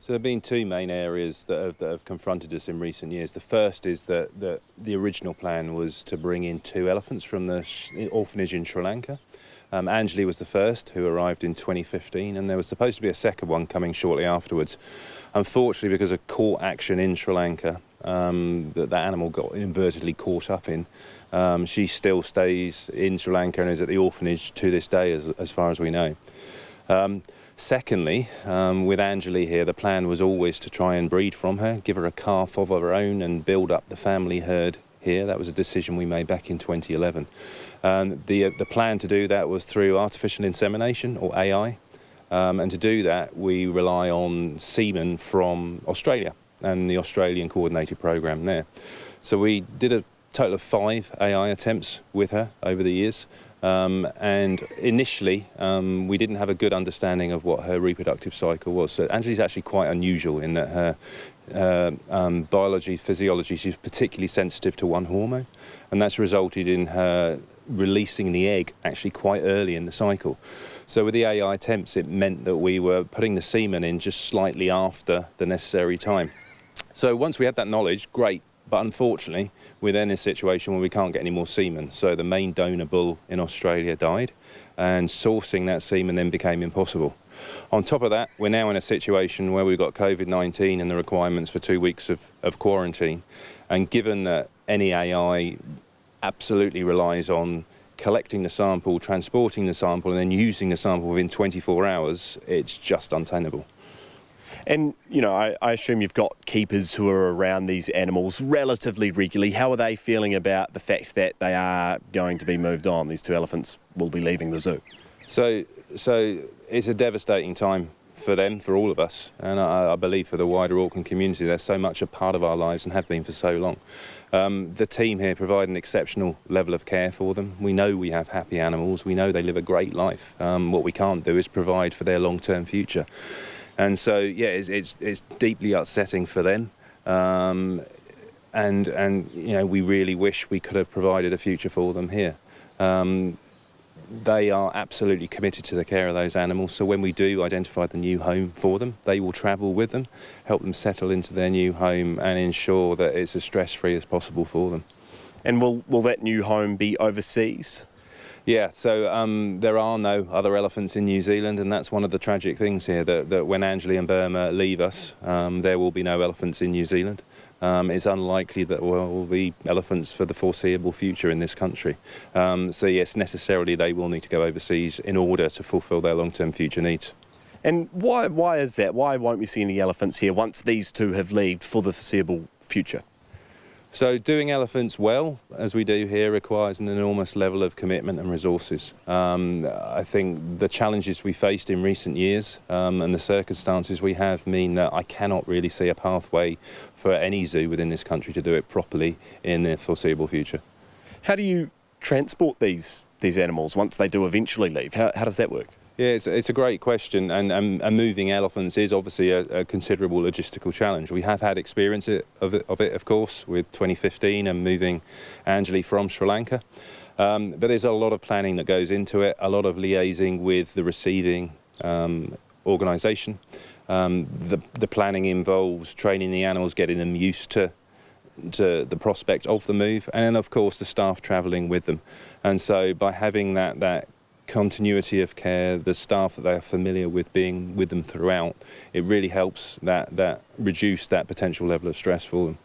So there have been two main areas that have confronted us in recent years. The first is that the original plan was to bring in 2 elephants from the orphanage in Sri Lanka. Anjalee was the first, who arrived in 2015, and there was supposed to be a second one coming shortly afterwards. Unfortunately, because of court action in Sri Lanka, that animal got inadvertently caught up in, she still stays in Sri Lanka and is at the orphanage to this day, as far as we know. Secondly, with Anjalee here, the plan was always to try and breed from her, give her a calf of her own and build up the family herd here. That was a decision we made back in 2011. The plan to do that was through artificial insemination, or AI, and to do that we rely on semen from Australia and the Australian coordinated program there. So we did a total of 5 AI attempts with her over the years. And initially, we didn't have a good understanding of what her reproductive cycle was. So Anjalee's actually quite unusual in that her biology, physiology, she's particularly sensitive to one hormone, and that's resulted in her releasing the egg actually quite early in the cycle. So with the AI attempts, it meant that we were putting the semen in just slightly after the necessary time. So once we had that knowledge, great. But unfortunately, we're then in a situation where we can't get any more semen. So the main donor bull in Australia died, and sourcing that semen then became impossible. On top of that, we're now in a situation where we've got COVID-19 and the requirements for 2 weeks of quarantine. And given that any AI absolutely relies on collecting the sample, transporting the sample, and then using the sample within 24 hours, it's just untenable. And, you know, I assume you've got keepers who are around these animals relatively regularly. How are they feeling about the fact that they are going to be moved on? These 2 elephants will be leaving the zoo. So it's a devastating time for them, for all of us, and I believe for the wider Auckland community. They're so much a part of our lives and have been for so long. The team here provide an exceptional level of care for them. We know we have happy animals. We know they live a great life. What we can't do is provide for their long-term future. And so, yeah, it's deeply upsetting for them, and you know, we really wish we could have provided a future for them here. They are absolutely committed to the care of those animals, so when we do identify the new home for them, they will travel with them, help them settle into their new home and ensure that it's as stress-free as possible for them. And will that new home be overseas? Yeah, so there are no other elephants in New Zealand, and that's one of the tragic things here, that when Anjalee and Burma leave us, there will be no elephants in New Zealand. It's unlikely that there will be elephants for the foreseeable future in this country. So yes, necessarily they will need to go overseas in order to fulfil their long-term future needs. And why is that? Why won't we see any elephants here once these 2 have left for the foreseeable future? So doing elephants well, as we do here, requires an enormous level of commitment and resources. I think the challenges we faced in recent years and the circumstances we have mean that I cannot really see a pathway for any zoo within this country to do it properly in the foreseeable future. How do you transport these animals once they do eventually leave? How does that work? Yeah, it's a great question, and moving elephants is obviously a considerable logistical challenge. We have had experience of it, of course, with 2015 and moving Anjalee from Sri Lanka. But there's a lot of planning that goes into it, a lot of liaising with the receiving organisation. The planning involves training the animals, getting them used to the prospect of the move, and then of course the staff travelling with them. And so by having that continuity of care, the staff that they are familiar with being with them throughout, it really helps that reduce that potential level of stress for them.